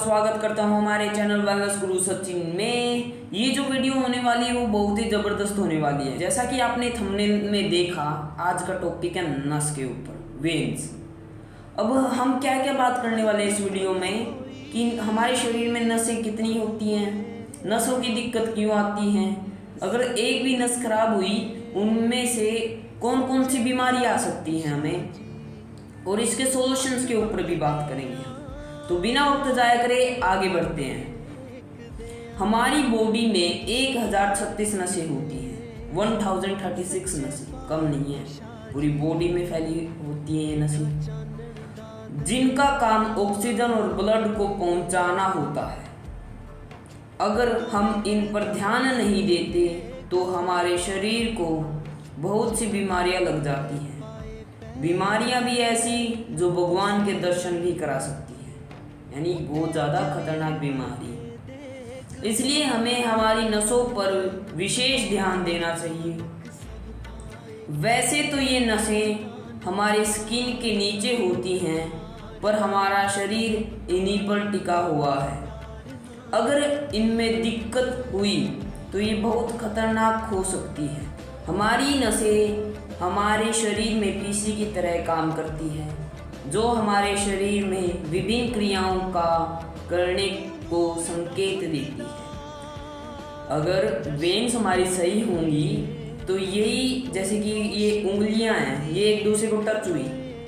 स्वागत करता हूं हमारे चैनल वेलनेस गुरु सचिन में। ये जो वीडियो होने वाली है वो बहुत ही ज़बरदस्त होने वाली है। जैसा कि आपने थंबनेल में देखा, आज का टॉपिक है नस के ऊपर, वेन्स। अब हम क्या क्या बात करने वाले हैं इस वीडियो में कि हमारे शरीर में नसें कितनी होती हैं, नसों की दिक्कत क्यों आती हैं, अगर एक भी नस खराब हुई उनमें से कौन कौन सी बीमारी आ सकती हैं हमें, और इसके सॉल्यूशंस के ऊपर भी बात करेंगे। तो बिना वक्त जाया करे आगे बढ़ते हैं। हमारी बॉडी में 1036 नसें होती हैं, 1036 नसें, कम नहीं है, पूरी बॉडी में फैली होती हैं ये नसें, जिनका काम ऑक्सीजन और ब्लड को पहुंचाना होता है। अगर हम इन पर ध्यान नहीं देते तो हमारे शरीर को बहुत सी बीमारियां लग जाती हैं। बीमारियां भी ऐसी जो भगवान के दर्शन भी करा सकती है, यानी बहुत ज़्यादा खतरनाक बीमारी। इसलिए हमें हमारी नसों पर विशेष ध्यान देना चाहिए। वैसे तो ये नसें हमारे स्किन के नीचे होती हैं, पर हमारा शरीर इन्हीं पर टिका हुआ है। अगर इनमें दिक्कत हुई तो ये बहुत खतरनाक हो सकती है। हमारी नसें हमारे शरीर में पीसी की तरह काम करती है, जो हमारे शरीर में विभिन्न क्रियाओं का करने को संकेत देती है। अगर वेन्स हमारी सही होंगी तो यही, जैसे कि ये उंगलियां हैं, ये एक दूसरे को टच हुई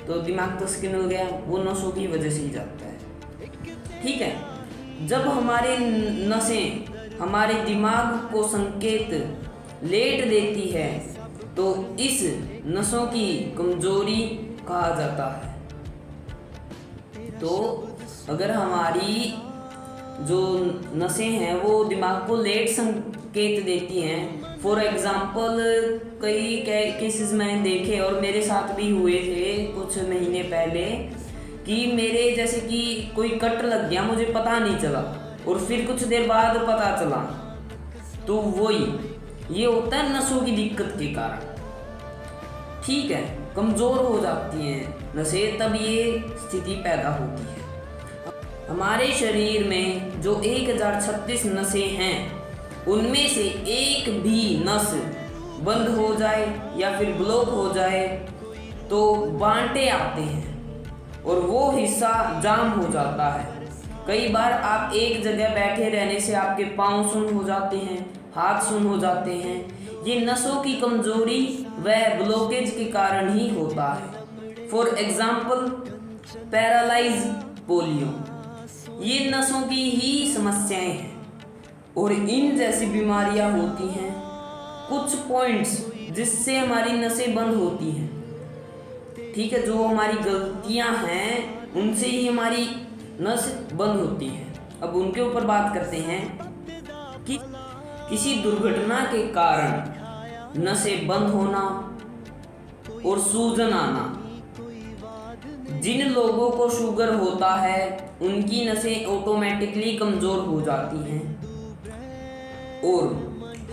तो दिमाग तो स्किन हो गया, वो नसों की वजह से ही जाता है। ठीक है, जब हमारे नसें हमारे दिमाग को संकेत लेट देती है तो इस नसों की कमजोरी कहा जाता है। तो अगर हमारी जो नसें हैं वो दिमाग को लेट संकेत देती हैं, फॉर एग्जांपल कई केसेस मैंने देखे और मेरे साथ भी हुए थे कुछ महीने पहले, कि मेरे जैसे कि कोई कट लग गया, मुझे पता नहीं चला और फिर कुछ देर बाद पता चला। तो वही ये होता है नसों की दिक्कत के कारण। ठीक है, कमज़ोर हो जाती हैं नसें, तब ये स्थिति पैदा होती है। हमारे शरीर में जो 1036 नसें हैं, उनमें से एक भी नस बंद हो जाए या फिर ब्लॉक हो जाए तो बांटे आते हैं और वो हिस्सा जाम हो जाता है। कई बार आप एक जगह बैठे रहने से आपके पाँव सुन्न हो जाते हैं, हाथ सुन्न हो जाते हैं। ये नसों की कमजोरी व ब्लॉकेज के कारण ही होता है। फॉर एग्जाम्पल पैरालाइज, पोलियो, ये नसों की ही समस्याएं हैं और इन जैसी बीमारियां होती हैं। कुछ पॉइंट्स जिससे हमारी नसें बंद होती हैं, ठीक है, जो हमारी गलतियां हैं उनसे ही हमारी नस बंद होती है। अब उनके ऊपर बात करते हैं कि किसी दुर्घटना के कारण नसें बंद होना और सूजन आना। जिन लोगों को शुगर होता है उनकी नसें ऑटोमेटिकली कमजोर हो जाती हैं, और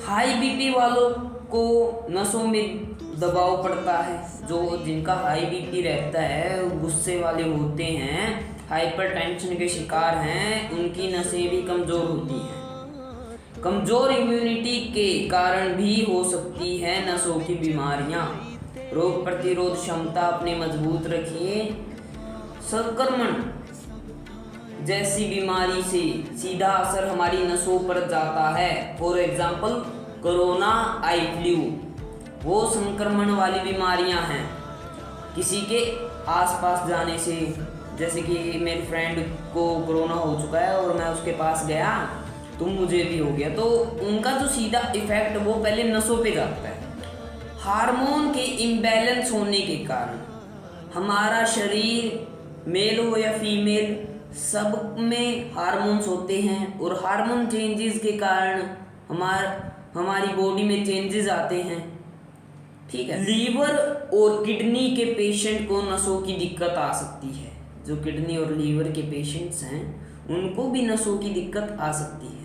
हाई बीपी वालों को नसों में दबाव पड़ता है। जो जिनका हाई बीपी रहता है, गुस्से वाले होते हैं, हाइपरटेंशन के शिकार हैं, उनकी नसें भी कमजोर होती हैं। कमजोर इम्यूनिटी के कारण भी हो सकती है नसों की बीमारियां। रोग प्रतिरोध क्षमता अपनी मजबूत रखिए। संक्रमण जैसी बीमारी से सीधा असर हमारी नसों पर जाता है। For example corona, eye flu, वो संक्रमण वाली बीमारियां हैं किसी के आसपास जाने से। जैसे कि मेरे फ्रेंड को कोरोना हो चुका है और मैं उसके पास गया तो मुझे भी हो गया, तो उनका जो सीधा इफेक्ट वो पहले नसों पे जाता है। हार्मोन के इम्बैलेंस होने के कारण हमारा शरीर, मेल हो या फीमेल, सब में हार्मोन्स होते हैं और हार्मोन चेंजेस के कारण हमारी बॉडी में चेंजेस आते हैं। ठीक है, लीवर और किडनी के पेशेंट को नसों की दिक्कत आ सकती है। जो किडनी और लीवर के पेशेंट्स हैं उनको भी नसों की दिक्कत आ सकती है।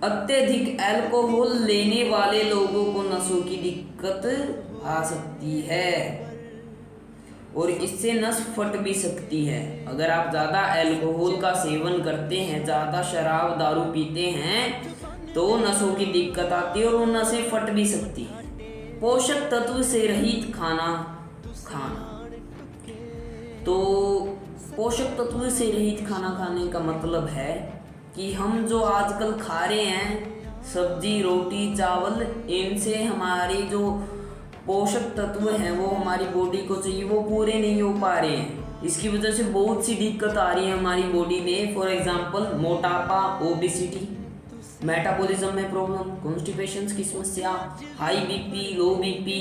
अत्यधिक अल्कोहल लेने वाले लोगों को नसों की दिक्कत आ सकती है। और इससे नस फट भी सकती है। अगर आप ज़्यादा अल्कोहल का सेवन करते हैं, ज़्यादा शराब दारू पीते हैं तो नसों की दिक्कत आती है और वो नसें फट भी सकती हैं। पोषक तत्व से रहित खाना खाना, तो पोषक तत्व से रहित खाना खाने का मतलब है कि हम जो आजकल खा रहे हैं सब्जी रोटी चावल, इनसे हमारे जो पोषक तत्व हैं वो हमारी बॉडी को चाहिए वो पूरे नहीं हो पा रहे हैं। इसकी वजह से बहुत सी दिक्कत आ रही है हमारी बॉडी में। फॉर एग्जांपल मोटापा, ओबेसिटी, मेटाबॉलिज्म में प्रॉब्लम, कॉन्स्टिपेशन की समस्या, हाई बीपी, लो बीपी,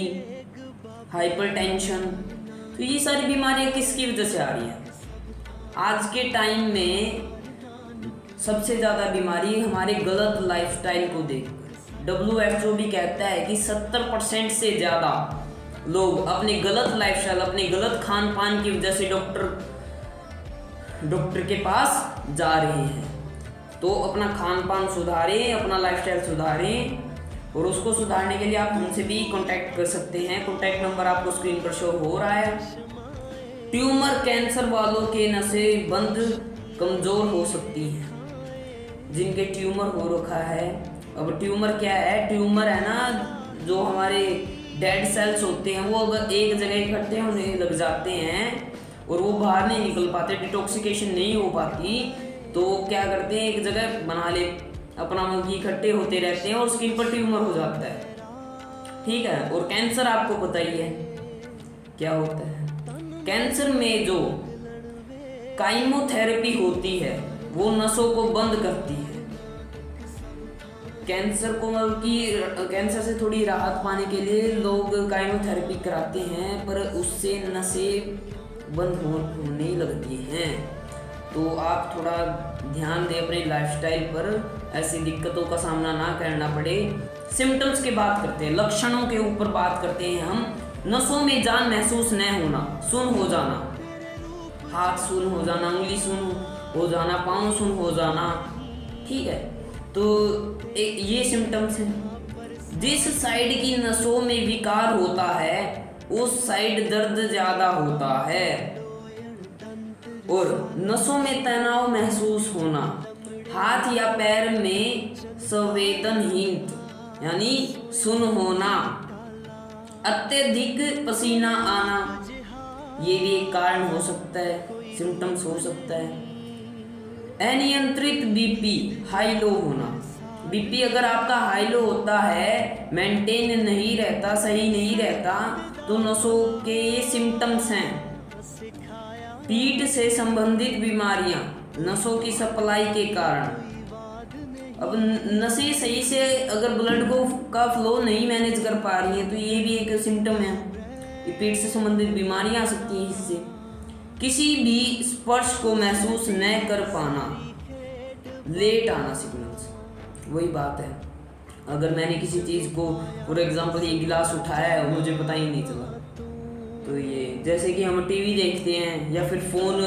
हाइपरटेंशन। तो ये सारी बीमारियां किसकी वजह से आ रही हैं? आज के टाइम में सबसे ज़्यादा बीमारी हमारे गलत लाइफस्टाइल को देखकर। WHO भी कहता है कि 70% से ज़्यादा लोग अपने गलत लाइफस्टाइल, अपने गलत खान पान की वजह से डॉक्टर के पास जा रहे हैं। तो अपना खान पान सुधारें, अपना लाइफस्टाइल सुधारें, और उसको सुधारने के लिए आप हमसे भी कांटेक्ट कर सकते हैं। कांटेक्ट नंबर आपको स्क्रीन पर शो हो रहा है। ट्यूमर, कैंसर वालों के नसें बंद कमज़ोर हो सकती हैं, जिनके ट्यूमर हो रखा है। अब ट्यूमर क्या है? ट्यूमर है ना, जो हमारे डेड सेल्स होते हैं वो अगर एक जगह इकट्ठे होने लग जाते हैं और वो बाहर नहीं निकल पाते, डिटॉक्सिकेशन नहीं हो पाती, तो क्या करते हैं एक जगह बना ले अपना, मतलब इकट्ठे होते रहते हैं और स्किन पर ट्यूमर हो जाता है। ठीक है। और कैंसर आपको पता ही है क्या होता है। कैंसर में जो काइमोथेरेपी होती है वो नसों को बंद करती है। कैंसर को कैंसर से थोड़ी राहत पाने के लिए लोग काइमोथेरेपी कराते हैं, पर उससे नसें बंद होने लगती हैं। तो आप थोड़ा ध्यान दें अपने लाइफस्टाइल पर, ऐसी दिक्कतों का सामना ना करना पड़े। सिम्टम्स की बात करते हैं, लक्षणों के ऊपर बात करते हैं हम। नसों में जान महसूस न होना, सुन हो जाना, हाथ सुन हो जाना, उंगली सुन हो जाना, पाँव सुन हो जाना। ठीक है। तो ये सिम्टम्स हैं। जिस साइड की नसों में विकार होता है उस साइड दर्द ज़्यादा होता है। और नसों में तनाव महसूस होना, हाथ या पैर में संवेदनहीन यानी सुन होना, अत्यधिक पसीना आना, ये भी एक कारण हो सकता है, सिम्टम्स हो सकता है। अनियंत्रित बीपी, हाई लो होना। बीपी अगर आपका हाई लो होता है, मेंटेन नहीं रहता, सही नहीं रहता, तो नसों के ये सिम्टम्स हैं। पीठ से संबंधित बीमारियां, नसों की सप्लाई के कारण। अब नसें सही से अगर ब्लड का फ्लो नहीं मैनेज कर पा रही हैं तो ये भी एक सिम्टम है। ये पेट से संबंधित बीमारियां आ सकती हैं इससे। किसी भी स्पर्श को महसूस न कर पाना, लेट आना सिग्नल्स। वही बात है, अगर मैंने किसी चीज़ को, फॉर एग्जांपल ये गिलास उठाया है और मुझे पता ही नहीं चला, तो ये जैसे कि हम टीवी देखते हैं या फिर फ़ोन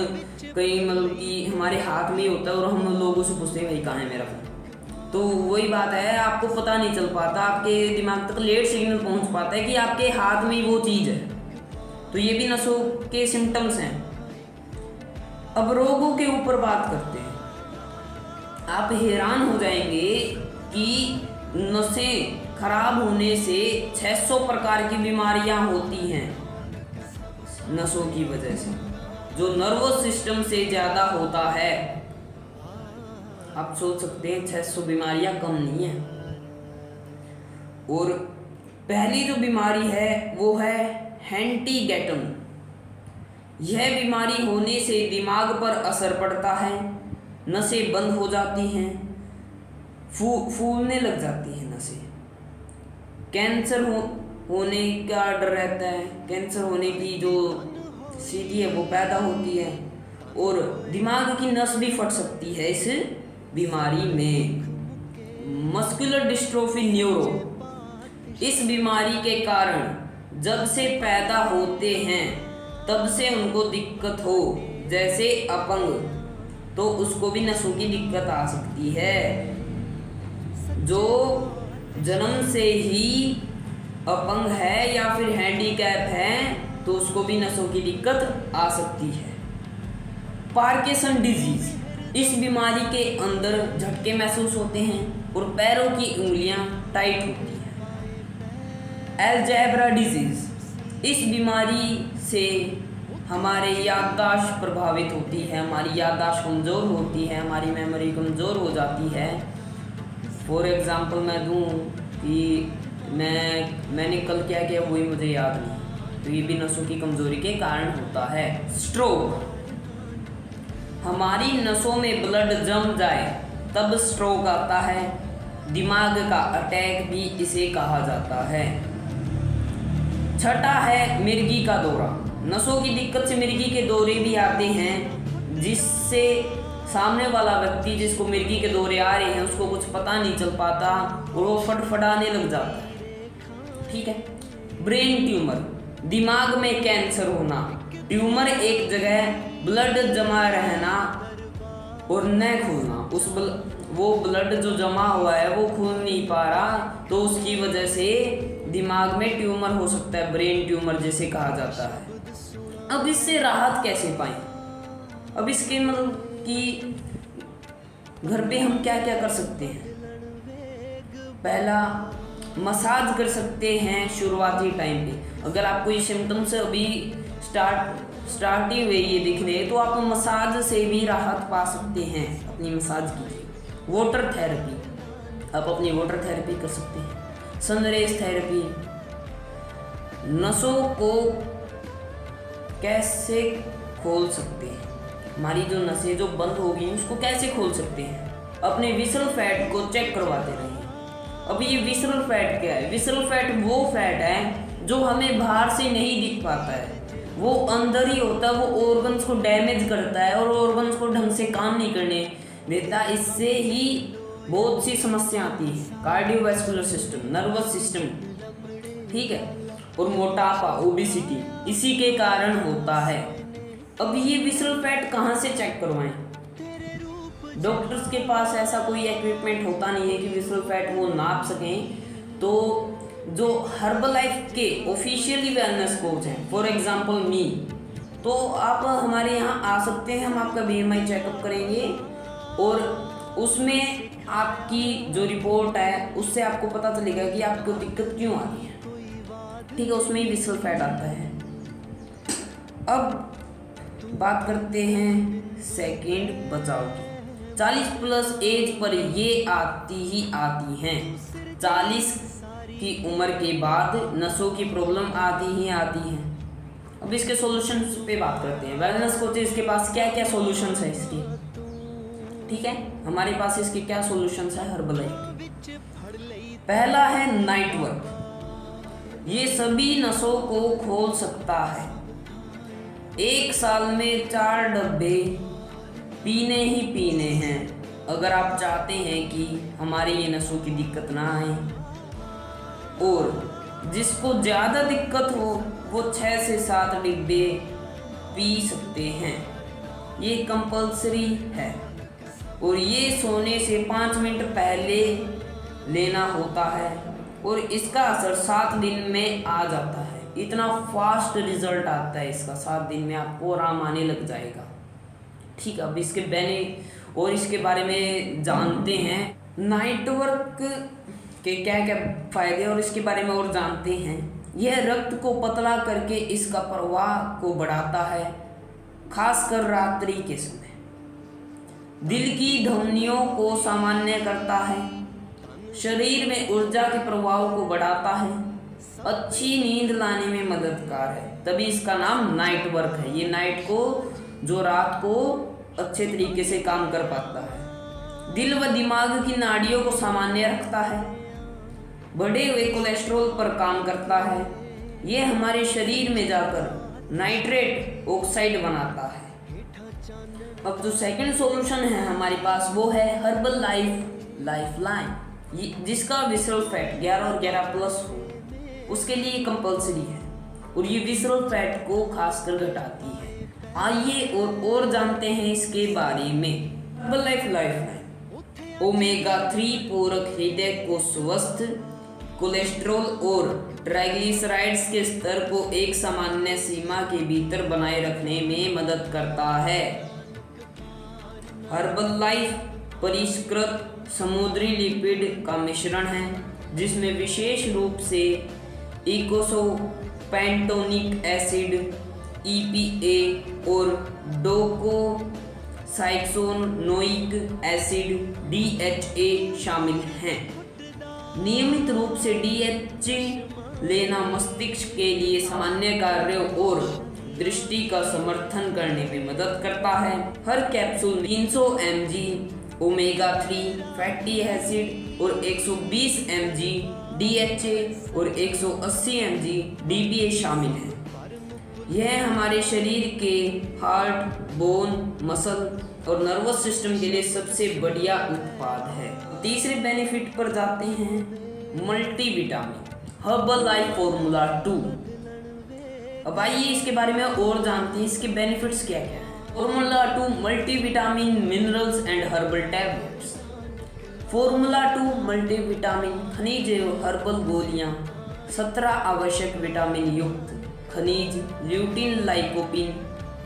कहीं मतलब कि हमारे हाथ में ही होता है और हम लोगों से पूछते हैं भाई कहाँ है मेरा फ़ोन। तो वही बात है, आपको पता नहीं चल पाता, आपके दिमाग तक लेट सिग्नल पहुंच पाता है कि आपके हाथ में ही वो चीज़ है। तो ये भी नसों के सिम्टम्स हैं। अब रोगों के ऊपर बात करते हैं। आप हैरान हो जाएंगे कि नसें खराब होने से 600 प्रकार की बीमारियां होती हैं नसों की वजह से, जो नर्वस सिस्टम से ज़्यादा होता है। आप सोच सकते हैं 600 बीमारियां कम नहीं है। और पहली जो बीमारी है वो है हैंटीगेटम। यह बीमारी होने से दिमाग पर असर पड़ता है, नसें बंद हो जाती हैं, फूलने लग जाती हैं नसें। कैंसर होने का डर रहता है, कैंसर होने की जो स्थिति है वो पैदा होती है, और दिमाग की नस भी फट सकती है इस बीमारी में। मस्कुलर डिस्ट्रोफी न्यूरो, इस बीमारी के कारण जब से पैदा होते हैं तब से उनको दिक्कत हो, जैसे अपंग, तो उसको भी नसों की दिक्कत आ सकती है। जो जन्म से ही अपंग है या फिर हैंडीकैप है तो उसको भी नसों की दिक्कत आ सकती है। पार्किंसन डिजीज, इस बीमारी के अंदर झटके महसूस होते हैं और पैरों की उंगलियां टाइट होती हैं। एल्जेब्रा डिजीज, इस बीमारी से हमारे याददाश्त प्रभावित होती है, हमारी याददाश्त कमज़ोर होती है, हमारी मेमोरी कमज़ोर हो जाती है। फॉर एग्ज़ाम्पल मैं दूँ कि मैंने कल क्या किया वही मुझे याद नहीं, तो ये भी नसों की कमज़ोरी के कारण होता है। स्ट्रोक, हमारी नसों में ब्लड जम जाए तब स्ट्रोक आता है। दिमाग का अटैक भी इसे कहा जाता है। छठा है मिर्गी का दौरा, नसों की दिक्कत से मिर्गी के दौरे भी आते हैं, जिससे सामने वाला व्यक्ति जिसको मिर्गी के दौरे आ रहे हैं उसको कुछ पता नहीं चल पाता और वो फटफटाने लग जाता है। ठीक है। ब्रेन ट्यूमर, दिमाग में कैंसर होना, ट्यूमर एक जगह ब्लड जमा रहना और न खुलना, वो ब्लड जो जमा हुआ है वो खुल नहीं पा रहा, तो उसकी वजह से दिमाग में ट्यूमर हो सकता है, ब्रेन ट्यूमर जिसे कहा जाता है। अब इससे राहत कैसे पाएं? अब इसके मतलब कि घर पे हम क्या क्या कर सकते हैं? पहला, मसाज कर सकते हैं शुरुआती टाइम पे। अगर आपको ये सिम्टम्स अभी स्टार्ट ही हुए ये दिखने, तो आप मसाज से भी राहत पा सकते हैं। अपनी मसाज कीजिए। वाटर थेरेपी, आप अपनी वाटर थेरेपी कर सकते हैं। सनरेज थेरेपी, नसों को कैसे खोल सकते हैं? हमारी जो नसें जो बंद हो गई उसको कैसे खोल सकते हैं? अपने विसरल फैट को चेक करवाते रहिए। अब ये विसरल फैट क्या है? विसरल फैट वो फैट है जो हमें बाहर से नहीं दिख पाता है, वो अंदर ही होता है, वो ऑर्गन्स को डैमेज करता है और ऑर्गन्स को ढंग से काम नहीं करने देता। इससे ही बहुत सी समस्या आती है, कार्डियोवैस्कुलर सिस्टम, नर्वस सिस्टम, ठीक है, और मोटापा, ओबेसिटी, इसी के कारण होता है। अब ये विसरल फैट कहाँ से चेक करवाएं? डॉक्टर्स के पास ऐसा कोई इक्विपमेंट होता नहीं है कि विसरल फैट वो नाप सकें। तो जो हर्बलाइफ के ऑफिशियली वेलनेस कोच हैं, फॉर एग्जांपल मी, तो आप हमारे यहाँ आ सकते हैं, हम आपका BMI चेकअप करेंगे और उसमें आपकी जो रिपोर्ट है उससे आपको पता चलेगा कि आपको दिक्कत क्यों आ रही है। ठीक है, उसमें ही विसरल फैट आता है। अब बात करते हैं सेकंड बचाव की। 40+ एज पर ये आती हैं। 40 की उम्र के बाद नसों की प्रॉब्लम आती ही आती है। अब इसके सॉल्यूशंस पे बात करते हैं। वेलनेस कोचेस के पास क्या क्या सॉल्यूशंस है इसके? ठीक है, हमारे पास इसके क्या सॉल्यूशंस है हर्बलाइफ? पहला है नाइट वर्क, ये सभी नसों को खोल सकता है। 1 साल में 4 डब्बे पीने ही पीने हैं अगर आप चाहते हैं कि हमारे ये नसों की दिक्कत ना आए। और जिसको ज़्यादा दिक्कत हो वो 6 से 7 डिब्बे पी सकते हैं, ये कंपल्सरी है। और ये सोने से 5 मिनट पहले लेना होता है और इसका असर 7 दिन में आ जाता है। इतना फास्ट रिजल्ट आता है इसका, 7 दिन में आपको आराम आने लग जाएगा। ठीक है, अब इसके बेनिफिट और इसके बारे में जानते हैं। नाइट वर्क के क्या क्या फायदे और इसके बारे में और जानते हैं। यह रक्त को पतला करके इसका प्रवाह को बढ़ाता है, खासकर रात्रि के समय। दिल की धमनियों को सामान्य करता है, शरीर में ऊर्जा के प्रवाह को बढ़ाता है, अच्छी नींद लाने में मददगार है। तभी इसका नाम नाइट वर्क है। ये नाइट को जो रात को अच्छे तरीके से काम कर पाता है। दिल व दिमाग की नाड़ियों को सामान्य रखता है, बढ़े हुए कोलेस्ट्रॉल पर काम करता है। ये हमारे शरीर में जाकर नाइट्रेट ऑक्साइड बनाता है। अब जो सेकंड सॉल्यूशन है हमारे पास वो है हर्बल लाइफलाइन, जिसका विसरल फैट 11 और 11+ हो, उसके लिए कंपल्सरी है और ये विसरल फैट को खासकर घटाती है। आइए और जानते हैं इसके बारे में। हर्बल लाइफलाइन ओमेगा 3 पूरक हृदय को स्वस्थ, कोलेस्ट्रॉल और ट्राइग्लिसराइड्स के स्तर को एक सामान्य सीमा के भीतर बनाए रखने में मदद करता है। हर्बलाइफ परिष्कृत समुद्री लिपिड का मिश्रण है जिसमें विशेष रूप से इकोसोपेंटोनिक एसिड EPA और डोकोसाइक्सोनोइक एसिड DHA शामिल हैं। नियमित रूप से DHA लेना मस्तिष्क के लिए सामान्य कार्यों और दृष्टि का समर्थन करने में मदद करता है। हर कैप्सूल में 300 mg ओमेगा 3 फैटी एसिड और 120 mg DHA और 180 mg DBA शामिल है। यह हमारे शरीर के हार्ट, बोन, मसल और नर्वस सिस्टम के लिए सबसे बढ़िया उत्पाद है। तीसरे बेनिफिट पर जाते हैं, मल्टीविटामिन हर्बलाइफ फॉर्मूला 2। अब आइए इसके बारे में और जानते हैं इसके बेनिफिट्स क्या क्या हैं। Formula 2 multivitamin minerals and herbal tablets. Formula 2 multivitamin खनिज एवं हर्बल गोलियां, 17 आवश्यक विटामिन युक्त खनिज, ल्यूटिन, लाइकोपिन,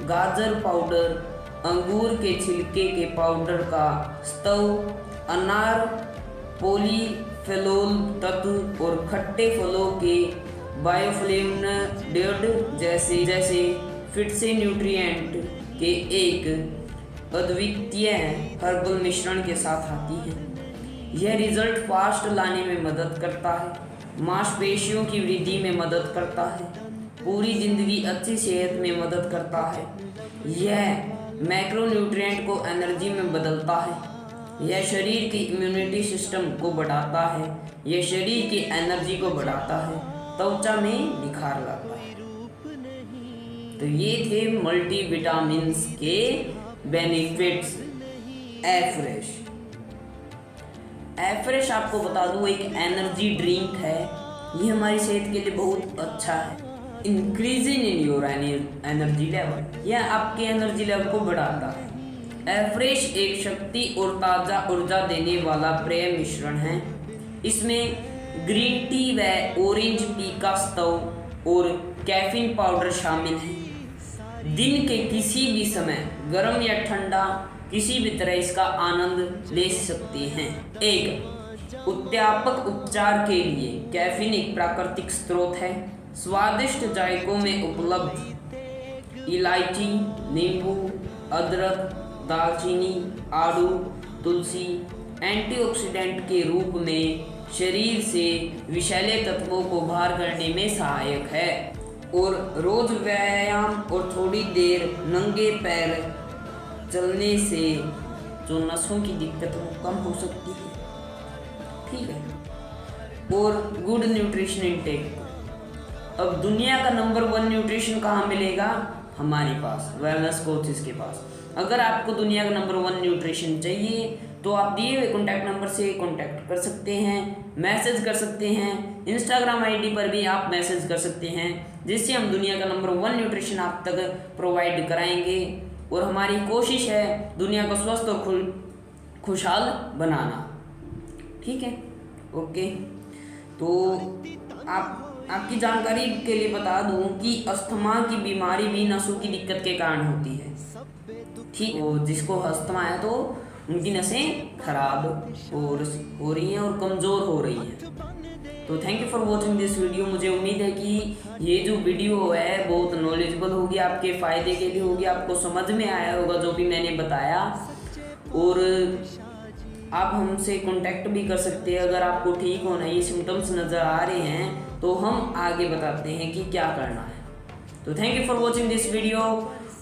गाजर पाउडर, अंगूर के छिलके के पाउडर का स्तव, अनार पॉलीफेनोल तत्व और खट्टे फलों के बायोफ्लेवोनोइड जैसे फिटोन्यूट्रिएंट के एक अद्वितीय हर्बल मिश्रण के साथ आती है। यह रिजल्ट फास्ट लाने में मदद करता है, मांसपेशियों की वृद्धि में मदद करता है, पूरी जिंदगी अच्छी सेहत में मदद करता है। यह मैक्रोन्यूट्रिएंट को एनर्जी में बदलता है। यह शरीर की इम्यूनिटी सिस्टम को बढ़ाता है। यह शरीर की एनर्जी को बढ़ाता है, त्वचा में निखार लाता है। तो ये थे मल्टीविटामिन्स के बेनिफिट्स। एफ्रेश आपको बता दूं एक एनर्जी ड्रिंक है। ये हमारी सेहत के लिए बहुत अच्छा है। Increasing in your energy level, यह आपके एनर्जी लेवल को बढ़ाता है। एफ्रेश एक शक्ति और ताज़ा ऊर्जा देने वाला पेय मिश्रण है। इसमें ग्रीन टी व ऑरेंज टी का स्तव और कैफीन पाउडर शामिल है। दिन के किसी भी समय, गर्म या ठंडा, किसी भी तरह इसका आनंद ले सकते हैं। एक उत्यापक उपचार के लिए कैफीन एक प्राकृतिक स्रोत है। स्वादिष्ट जायकों में उपलब्ध इलायची, नींबू, अदरक, दालचीनी, आड़ू, तुलसी एंटीऑक्सीडेंट के रूप में शरीर से विषैले तत्वों को बाहर करने में सहायक है और रोज व्यायाम और थोड़ी देर नंगे पैर चलने से जो नसों की दिक्कत वो कम हो सकती है। ठीक है। और गुड न्यूट्रिशन इनटेक। अब दुनिया का नंबर 1 न्यूट्रिशन कहाँ मिलेगा? हमारे पास, वेलनेस कोचेस के पास। अगर आपको दुनिया का नंबर 1 न्यूट्रिशन चाहिए तो आप दिए हुए कॉन्टैक्ट नंबर से कॉन्टैक्ट कर सकते हैं, मैसेज कर सकते हैं। इंस्टाग्राम आईडी पर भी आप मैसेज कर सकते हैं, जिससे हम दुनिया का नंबर 1 न्यूट्रिशन आप तक प्रोवाइड कराएंगे। और हमारी कोशिश है दुनिया को स्वस्थ और खुशहाल बनाना। ठीक है, ओके। तो आपकी जानकारी के लिए बता दूं कि अस्थमा की बीमारी भी नसों की दिक्कत के कारण होती है। ठीक, वो जिसको अस्थमा है तो उनकी नसें खराब हो रही हैं और कमज़ोर हो रही हैं। तो thank you for watching this video. मुझे उम्मीद है कि ये जो वीडियो है बहुत नॉलेजेबल होगी, आपके फ़ायदे के लिए होगी, आपको समझ में आया होगा जो भी मैंने बताया। और आप हमसे कांटेक्ट भी कर सकते हैं अगर आपको ठीक होना ये सिम्टम्स नज़र आ रहे हैं तो हम आगे बताते हैं कि क्या करना है। तो thank you for watching this video.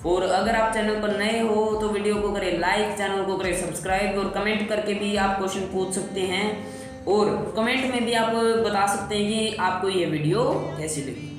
और अगर आप चैनल पर नए हो तो वीडियो को करें लाइक, चैनल को करें सब्सक्राइब और कमेंट करके भी आप क्वेश्चन पूछ सकते हैं और कमेंट में भी आप बता सकते हैं कि आपको ये वीडियो कैसी लगी।